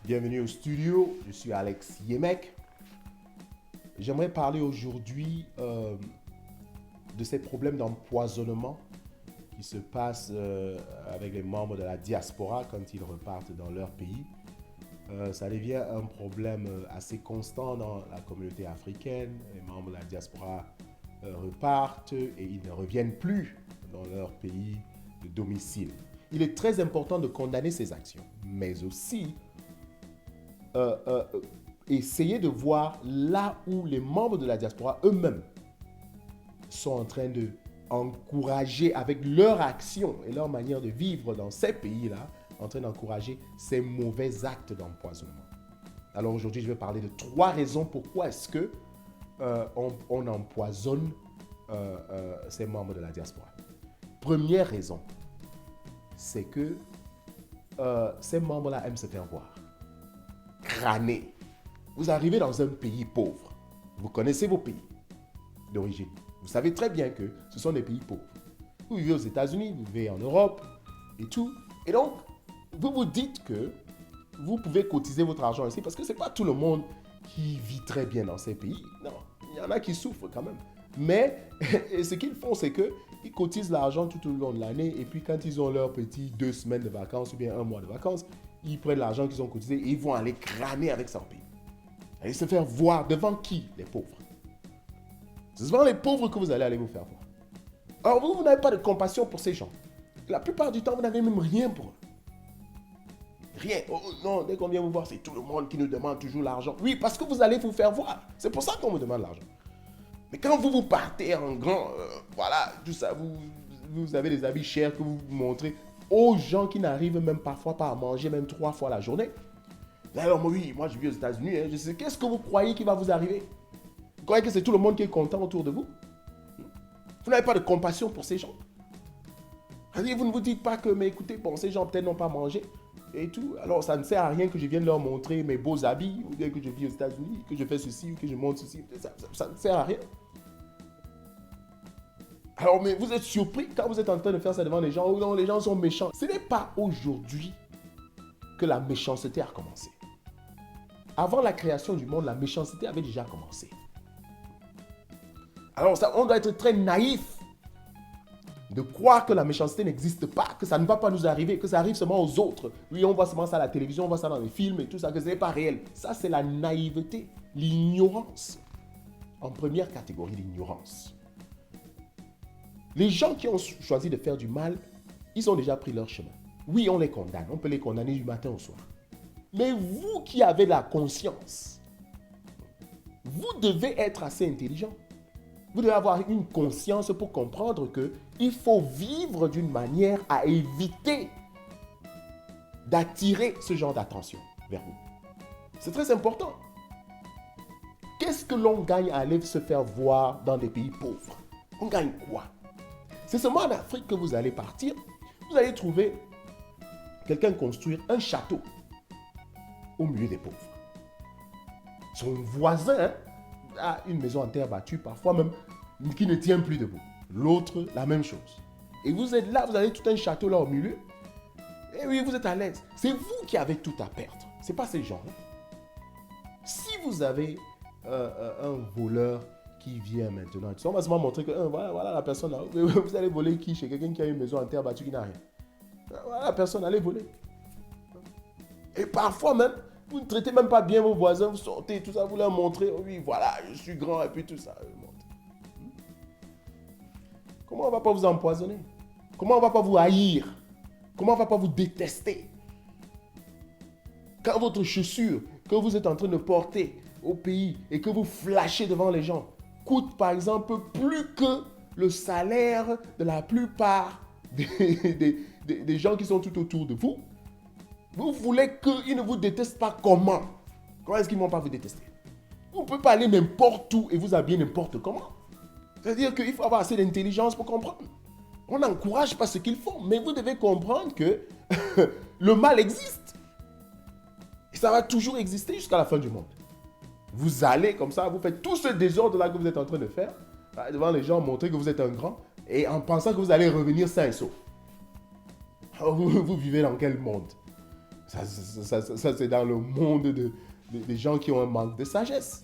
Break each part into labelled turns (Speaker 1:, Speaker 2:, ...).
Speaker 1: Bienvenue au studio, je suis Alex Yemek. J'aimerais parler aujourd'hui de ces problèmes d'empoisonnement qui se passent avec les membres de la diaspora quand ils repartent dans leur pays. Ça devient un problème assez constant dans la communauté africaine. Les membres de la diaspora repartent et ils ne reviennent plus dans leur pays de domicile. Il est très important de condamner ces actions, mais aussi euh, euh, essayer de voir là où les membres de la diaspora eux-mêmes sont en train de encourager avec leur action et leur manière de vivre dans ces pays-là, en train d'encourager ces mauvais actes d'empoisonnement. Alors aujourd'hui, je vais parler de 3 raisons pourquoi est-ce que on empoisonne ces membres de la diaspora. Première raison, c'est que ces membres-là aiment se faire voir, crâner. Vous arrivez dans un pays pauvre, vous connaissez vos pays d'origine. Vous savez très bien que ce sont des pays pauvres. Vous vivez aux États-Unis, vous vivez en Europe et tout. Et donc, vous vous dites que vous pouvez cotiser votre argent ici parce que ce n'est pas tout le monde qui vit très bien dans ces pays. Non, il y en a qui souffrent quand même. Mais ce qu'ils font, c'est qu'ils cotisent l'argent tout au long de l'année et puis quand ils ont leurs petits 2 semaines de vacances ou bien un mois de vacances, ils prennent l'argent qu'ils ont cotisé et ils vont aller crâner avec ça au pays. Aller se faire voir devant qui? Les pauvres. C'est souvent les pauvres que vous allez aller vous faire voir. Alors vous n'avez pas de compassion pour ces gens. La plupart du temps, vous n'avez même rien pour eux. Rien. Oh, non, dès qu'on vient vous voir, c'est tout le monde qui nous demande toujours l'argent. Oui, parce que vous allez vous faire voir. C'est pour ça qu'on vous demande l'argent. Mais quand vous partez en grand, voilà, tout ça, vous avez des habits chers que vous montrez aux gens qui n'arrivent même parfois pas à manger, même 3 fois la journée. Alors oui, moi je vis aux États-Unis, je sais, qu'est-ce que vous croyez qui va vous arriver? Vous croyez que c'est tout le monde qui est content autour de vous? Vous n'avez pas de compassion pour ces gens. Vous ne vous dites pas que, mais écoutez, bon, ces gens peut-être n'ont pas mangé et tout. Alors ça ne sert à rien que je vienne leur montrer mes beaux habits, ou bien que je vis aux États-Unis, que je fais ceci, ou que je montre ceci. Ça ne sert à rien. Alors, mais vous êtes surpris quand vous êtes en train de faire ça devant les gens, ou non, les gens sont méchants. Ce n'est pas aujourd'hui que la méchanceté a commencé. Avant la création du monde, la méchanceté avait déjà commencé. Alors, on doit être très naïf de croire que la méchanceté n'existe pas, que ça ne va pas nous arriver, que ça arrive seulement aux autres. Oui, on voit seulement ça à la télévision, on voit ça dans les films et tout ça, que ce n'est pas réel. Ça, c'est la naïveté, l'ignorance. En première catégorie, l'ignorance. Les gens qui ont choisi de faire du mal, ils ont déjà pris leur chemin. Oui, on les condamne, on peut les condamner du matin au soir. Mais vous qui avez la conscience, vous devez être assez intelligent. Vous devez avoir une conscience pour comprendre qu'il faut vivre d'une manière à éviter d'attirer ce genre d'attention vers vous. C'est très important. Qu'est-ce que l'on gagne à aller se faire voir dans des pays pauvres? On gagne quoi? C'est seulement en Afrique que vous allez partir. Vous allez trouver quelqu'un construire un château au milieu des pauvres. Son voisin a une maison en terre battue, parfois même qui ne tient plus debout. L'autre, la même chose. Et vous êtes là, vous avez tout un château là au milieu. Et oui, vous êtes à l'aise. C'est vous qui avez tout à perdre. Ce n'est pas ces gens-là. Si vous avez un voleur qui vient maintenant, on va seulement montrer que voilà la personne là. Vous allez voler qui chez quelqu'un qui a une maison en terre battue qui n'a rien. Voilà la personne, allez voler. Et parfois même, vous ne traitez même pas bien vos voisins, vous sortez, tout ça, vous leur montrez, oh oui, voilà, je suis grand, et puis tout ça. Comment on ne va pas vous empoisonner? Comment on ne va pas vous haïr? Comment on ne va pas vous détester? Quand votre chaussure que vous êtes en train de porter au pays et que vous flashez devant les gens coûte par exemple plus que le salaire de la plupart des gens qui sont tout autour de vous, vous voulez qu'ils ne vous détestent pas comment? Comment est-ce qu'ils ne vont pas vous détester? Vous ne pouvez pas aller n'importe où et vous habiller n'importe comment. C'est-à-dire qu'il faut avoir assez d'intelligence pour comprendre. On n'encourage pas ce qu'ils font, mais vous devez comprendre que le mal existe. Et ça va toujours exister jusqu'à la fin du monde. Vous allez comme ça, vous faites tout ce désordre-là que vous êtes en train de faire, devant les gens, montrer que vous êtes un grand, et en pensant que vous allez revenir sain et sauf. Alors vous vivez dans quel monde? Ça, c'est dans le monde des gens qui ont un manque de sagesse.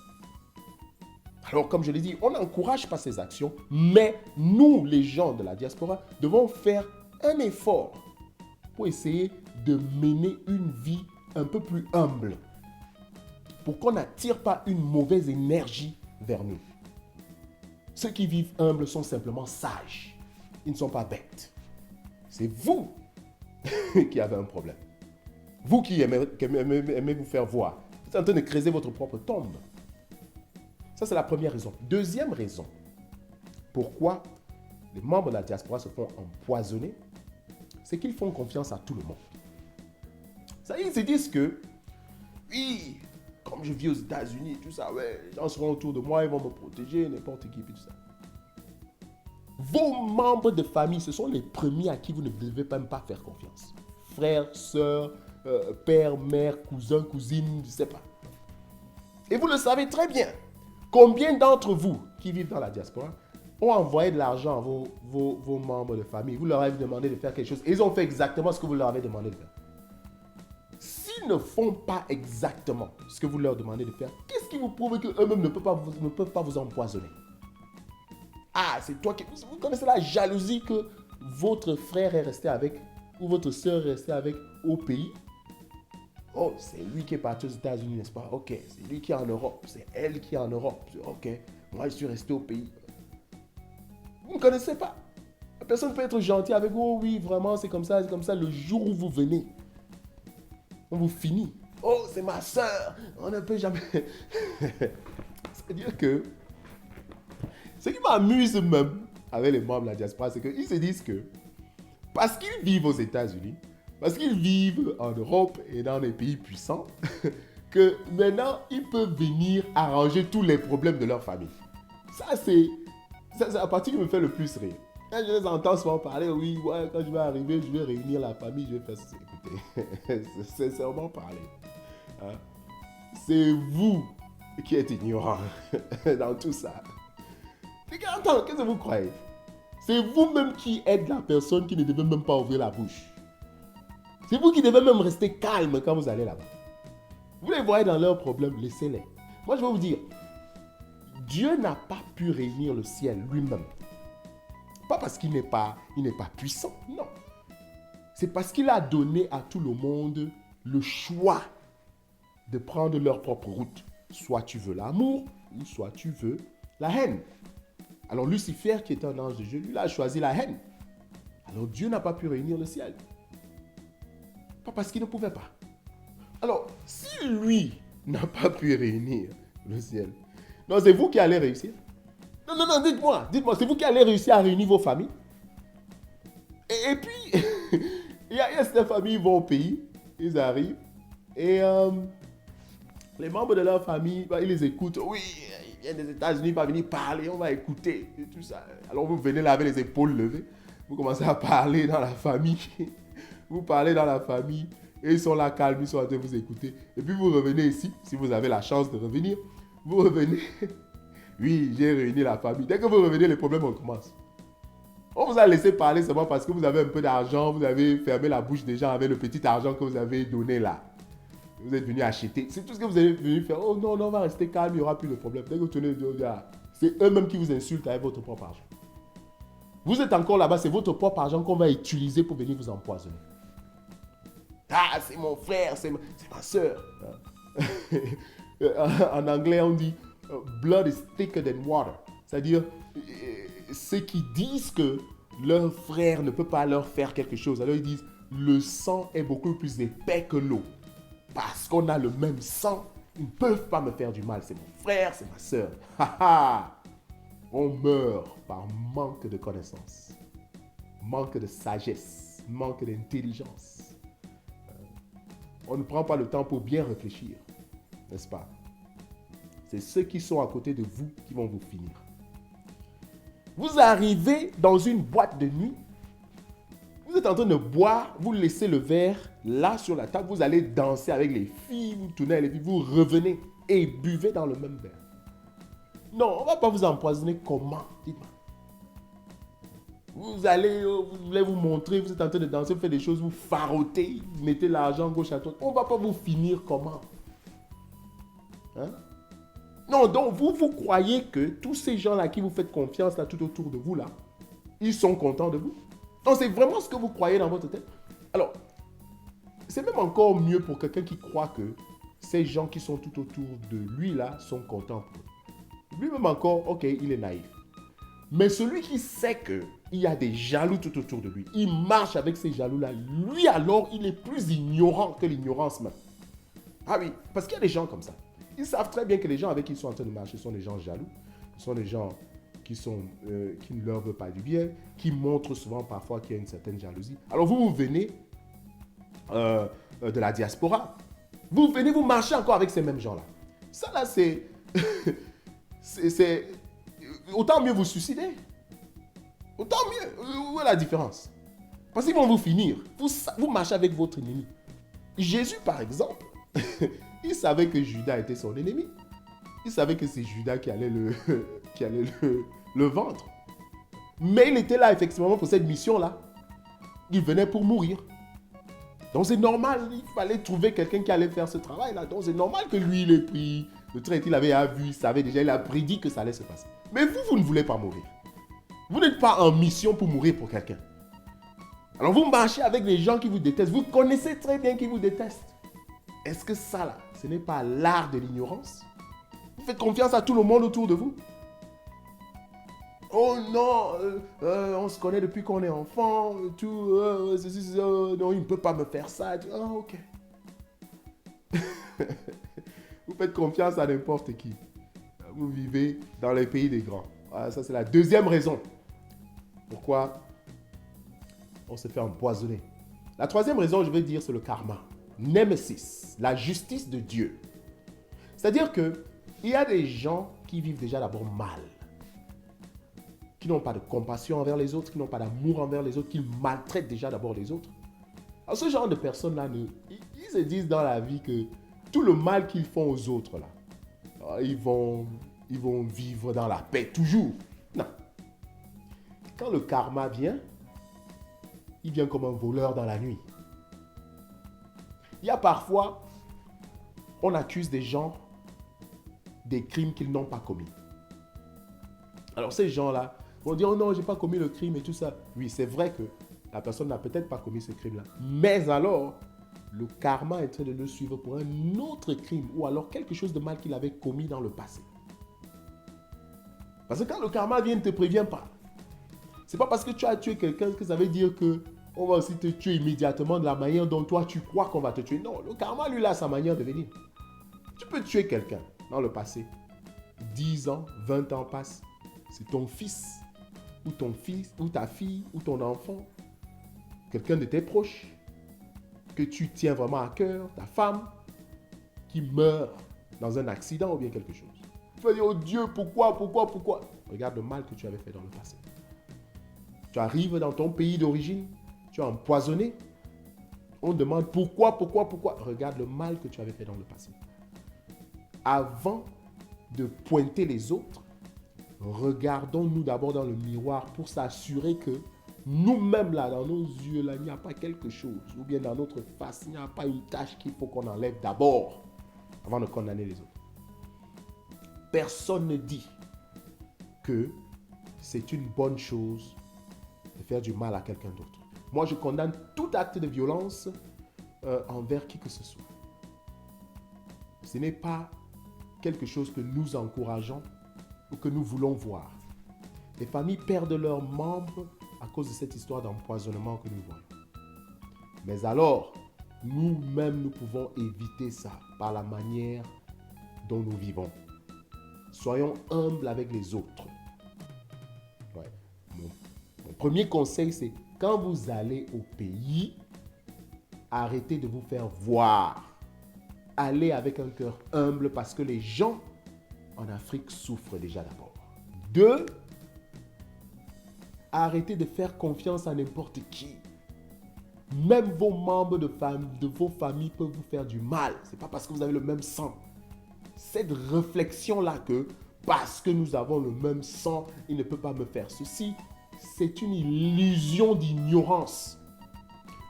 Speaker 1: Alors, comme je l'ai dit, on n'encourage pas ces actions, mais nous, les gens de la diaspora, devons faire un effort pour essayer de mener une vie un peu plus humble, pour qu'on n'attire pas une mauvaise énergie vers nous. Ceux qui vivent humbles sont simplement sages. Ils ne sont pas bêtes. C'est vous qui avez un problème. Vous qui aimez vous faire voir. Vous êtes en train de creuser votre propre tombe. Ça, c'est la première raison. Deuxième raison, pourquoi les membres de la diaspora se font empoisonner, c'est qu'ils font confiance à tout le monde. Ça, ils se disent que, oui, comme je vis aux États-Unis, tout ça, ouais, les gens seront autour de moi, ils vont me protéger, n'importe qui, tout ça. Vos membres de famille, ce sont les premiers à qui vous ne devez même pas faire confiance. Frères, sœurs, père, mère, cousin, cousine, je ne sais pas. Et vous le savez très bien. Combien d'entre vous qui vivent dans la diaspora ont envoyé de l'argent à vos membres de famille? Vous leur avez demandé de faire quelque chose et ils ont fait exactement ce que vous leur avez demandé de faire. S'ils ne font pas exactement ce que vous leur demandez de faire, qu'est-ce qui vous prouve qu'eux-mêmes ne peuvent pas vous empoisonner? Ah, c'est toi qui... Vous connaissez la jalousie que votre frère est resté avec ou votre soeur est restée avec au pays? Oh, c'est lui qui est parti aux États-Unis, n'est-ce pas? Ok, c'est lui qui est en Europe, c'est elle qui est en Europe. Ok, moi je suis resté au pays. Vous ne connaissez pas. La personne peut être gentille avec vous. Oh oui, vraiment, c'est comme ça, c'est comme ça. Le jour où vous venez, on vous finit. Oh, c'est ma soeur. On ne peut jamais... C'est-à-dire que... Ce qui m'amuse même avec les membres de la diaspora, c'est qu'ils se disent que parce qu'ils vivent aux États-Unis, parce qu'ils vivent en Europe et dans des pays puissants, que maintenant, ils peuvent venir arranger tous les problèmes de leur famille. Ça, c'est la partie qui me fait le plus rire. Quand je les entends souvent parler, oui, ouais, quand je vais arriver, je vais réunir la famille, je vais faire ça. Écoutez, c'est sincèrement parler. Hein? C'est vous qui êtes ignorants dans tout ça. Attends, qu'est-ce que vous croyez? C'est vous-même qui êtes la personne qui ne devait même pas ouvrir la bouche. C'est vous qui devez même rester calme quand vous allez là-bas. Vous les voyez dans leurs problèmes, laissez-les. Moi, je vais vous dire, Dieu n'a pas pu réunir le ciel lui-même. Pas parce qu'il n'est pas puissant, non. C'est parce qu'il a donné à tout le monde le choix de prendre leur propre route. Soit tu veux l'amour, ou soit tu veux la haine. Alors Lucifer, qui est un ange de Dieu, lui, il a choisi la haine. Alors Dieu n'a pas pu réunir le ciel. Pas parce qu'il ne pouvait pas. Alors, si lui n'a pas pu réunir le ciel, non, c'est vous qui allez réussir. Non, dites-moi, c'est vous qui allez réussir à réunir vos familles. Et puis, il y a certaines familles qui vont au pays, ils arrivent, et les membres de leur famille, ils les écoutent. Oui, il vient des États-Unis, il va venir parler, on va écouter, et tout ça. Alors vous venez là avec les épaules levées, vous commencez à parler dans la famille, vous parlez dans la famille, et ils sont là calmes, ils sont en train de vous écouter. Et puis vous revenez ici, si vous avez la chance de revenir, vous revenez. Oui, j'ai réuni la famille. Dès que vous revenez, les problèmes recommencent. On vous a laissé parler seulement parce que vous avez un peu d'argent, vous avez fermé la bouche des gens avec le petit argent que vous avez donné là. Vous êtes venu acheter. C'est tout ce que vous êtes venu faire. Oh non, on va rester calme, il n'y aura plus de problème. Dès que vous tenez, c'est eux-mêmes qui vous insultent avec votre propre argent. Vous êtes encore là-bas, c'est votre propre argent qu'on va utiliser pour venir vous empoisonner. Ah, c'est mon frère, c'est ma soeur. En anglais, on dit blood is thicker than water. C'est-à-dire, ceux qui disent que leur frère ne peut pas leur faire quelque chose, alors ils disent le sang est beaucoup plus épais que l'eau. Parce qu'on a le même sang, ils ne peuvent pas me faire du mal. C'est mon frère, c'est ma soeur. On meurt par manque de connaissances, manque de sagesse, manque d'intelligence. On ne prend pas le temps pour bien réfléchir, n'est-ce pas? C'est ceux qui sont à côté de vous qui vont vous finir. Vous arrivez dans une boîte de nuit, vous êtes en train de boire, vous laissez le verre là sur la table, vous allez danser avec les filles, vous tournez avec les filles, vous revenez et buvez dans le même verre. Non, on ne va pas vous empoisonner comment? Dites-moi. Vous allez, vous voulez vous montrer, vous êtes en train de danser, vous faites des choses, vous farottez, vous mettez l'argent gauche à droite. On ne va pas vous finir comment? Hein? Non, donc vous croyez que tous ces gens-là qui vous faites confiance là, tout autour de vous, là, ils sont contents de vous? Donc c'est vraiment ce que vous croyez dans votre tête. Alors, c'est même encore mieux pour quelqu'un qui croit que ces gens qui sont tout autour de lui là sont contents pour lui. Lui-même encore, ok, il est naïf. Mais celui qui sait qu'il y a des jaloux tout autour de lui, il marche avec ces jaloux-là, lui alors, il est plus ignorant que l'ignorance même. Ah oui, parce qu'il y a des gens comme ça. Ils savent très bien que les gens avec qui ils sont en train de marcher sont des gens jaloux, sont des gens qui ne leur veulent pas du bien, qui montrent souvent parfois qu'il y a une certaine jalousie. Alors vous venez de la diaspora, vous venez vous marcher encore avec ces mêmes gens-là. Ça là, c'est... autant mieux vous suicider. Autant mieux. Où est la différence? Parce qu'ils vont vous finir. Vous marchez avec votre ennemi. Jésus, par exemple, il savait que Judas était son ennemi. Il savait que c'est Judas qui allait le vendre. Mais il était là, effectivement, pour cette mission-là. Il venait pour mourir. Donc c'est normal, il fallait trouver quelqu'un qui allait faire ce travail-là. Donc c'est normal que lui, il ait pris le trait, il avait vu, il savait déjà, il a prédit que ça allait se passer. Mais vous ne voulez pas mourir. Vous n'êtes pas en mission pour mourir pour quelqu'un. Alors vous marchez avec des gens qui vous détestent. Vous connaissez très bien qu'ils vous détestent. Est-ce que ça, là, ce n'est pas l'art de l'ignorance? Vous faites confiance à tout le monde autour de vous? Oh non, on se connaît depuis qu'on est enfant, tout, non, il ne peut pas me faire ça. Ah, ok. Vous faites confiance à n'importe qui. Vous vivez dans les pays des grands. Voilà, ça, c'est la deuxième raison pourquoi on se fait empoisonner. La troisième raison, je vais dire, c'est le karma. Némésis, la justice de Dieu. C'est-à-dire qu'il y a des gens qui vivent déjà d'abord mal, qui n'ont pas de compassion envers les autres, qui n'ont pas d'amour envers les autres, qui maltraitent déjà d'abord les autres. Alors ce genre de personnes-là, ils se disent dans la vie que tout le mal qu'ils font aux autres, là, ils vont vivre dans la paix toujours. Non. Quand le karma vient, il vient comme un voleur dans la nuit. Il y a parfois, on accuse des gens des crimes qu'ils n'ont pas commis. Alors ces gens-là vont dire, oh non, je n'ai pas commis le crime et tout ça. Oui, c'est vrai que la personne n'a peut-être pas commis ce crime-là. Mais alors, le karma est en train de le suivre pour un autre crime ou alors quelque chose de mal qu'il avait commis dans le passé. Parce que quand le karma vient, il ne te prévient pas. Ce n'est pas parce que tu as tué quelqu'un que ça veut dire qu'on va aussi te tuer immédiatement de la manière dont toi tu crois qu'on va te tuer. Non, le karma, lui, a sa manière de venir. Tu peux tuer quelqu'un dans le passé. 10 ans, 20 ans passent. C'est ton fils, ou ton fils, ou ta fille, ou ton enfant, quelqu'un de tes proches, que tu tiens vraiment à cœur, ta femme, qui meurt dans un accident ou bien quelque chose. Tu vas dire, oh Dieu, pourquoi? Regarde le mal que tu avais fait dans le passé. Tu arrives dans ton pays d'origine, tu es empoisonné. On demande pourquoi? Regarde le mal que tu avais fait dans le passé. Avant de pointer les autres, regardons-nous d'abord dans le miroir pour s'assurer que nous-mêmes, là, dans nos yeux, là, il n'y a pas quelque chose, ou bien dans notre face, il n'y a pas une tâche qu'il faut qu'on enlève d'abord avant de condamner les autres. Personne ne dit que c'est une bonne chose de faire du mal à quelqu'un d'autre. Moi, je condamne tout acte de violence envers qui que ce soit. Ce n'est pas quelque chose que nous encourageons ou que nous voulons voir. Les familles perdent leurs membres à cause de cette histoire d'empoisonnement que nous voyons. Mais alors, nous-mêmes, nous pouvons éviter ça par la manière dont nous vivons. Soyons humbles avec les autres. Ouais. Mon premier conseil, c'est quand vous allez au pays, arrêtez de vous faire voir. Allez avec un cœur humble parce que les gens en Afrique souffrent déjà d'abord. 2, arrêtez de faire confiance à n'importe qui. Même vos membres de vos familles peuvent vous faire du mal. Ce n'est pas parce que vous avez le même sang. Cette réflexion-là que parce que nous avons le même sang, il ne peut pas me faire ceci. c'est une illusion d'ignorance.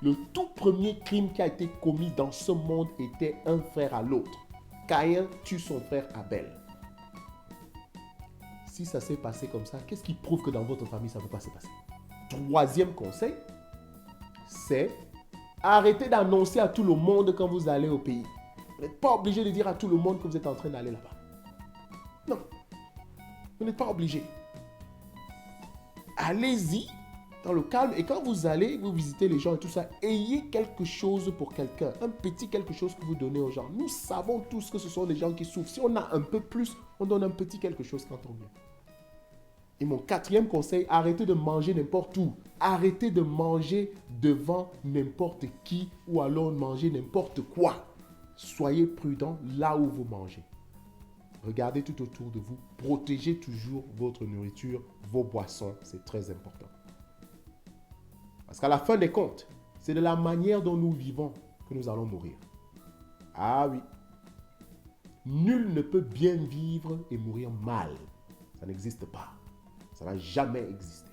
Speaker 1: Le tout premier crime qui a été commis dans ce monde était un frère à l'autre. Caïn tue son frère Abel. Si ça s'est passé comme ça, qu'est-ce qui prouve que dans votre famille, ça ne peut pas se passer? Troisième conseil, c'est arrêtez d'annoncer à tout le monde quand vous allez au pays. Vous n'êtes pas obligé de dire à tout le monde que vous êtes en train d'aller là-bas. Non, vous n'êtes pas obligé. Allez-y dans le calme et quand vous allez, vous visitez les gens et tout ça, ayez quelque chose pour quelqu'un, un petit quelque chose que vous donnez aux gens. Nous savons tous que ce sont des gens qui souffrent. Si on a un peu plus, on donne un petit quelque chose quand on vient. Et mon quatrième conseil, arrêtez de manger n'importe où. Arrêtez de manger devant n'importe qui ou alors manger n'importe quoi. Soyez prudents là où vous mangez. Regardez tout autour de vous. Protégez toujours votre nourriture, vos boissons. C'est très important. Parce qu'à la fin des comptes, c'est de la manière dont nous vivons que nous allons mourir. Ah oui. Nul ne peut bien vivre et mourir mal. Ça n'existe pas. Ça n'a jamais existé.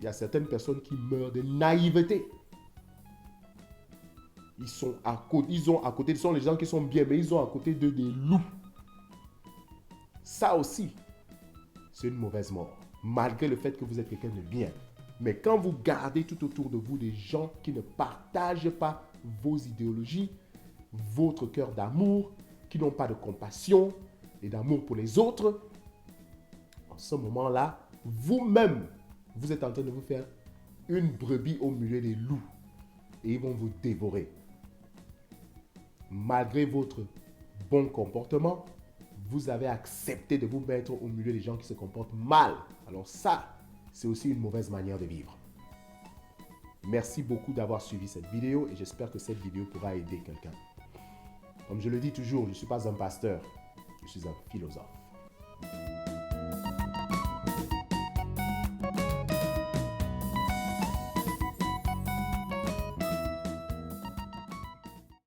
Speaker 1: Il y a certaines personnes qui meurent de naïveté. Ils ont à côté, ce sont les gens qui sont bien, mais ils ont à côté d'eux des loups. Ça aussi, c'est une mauvaise mort. Malgré le fait que vous êtes quelqu'un de bien. Mais quand vous gardez tout autour de vous des gens qui ne partagent pas vos idéologies, votre cœur d'amour, qui n'ont pas de compassion et d'amour pour les autres, en ce moment-là, vous-même, vous êtes en train de vous faire une brebis au milieu des loups. Et ils vont vous dévorer. Malgré votre bon comportement, vous avez accepté de vous mettre au milieu des gens qui se comportent mal. Alors ça, c'est aussi une mauvaise manière de vivre. Merci beaucoup d'avoir suivi cette vidéo et j'espère que cette vidéo pourra aider quelqu'un. Comme je le dis toujours, je ne suis pas un pasteur, je suis un philosophe.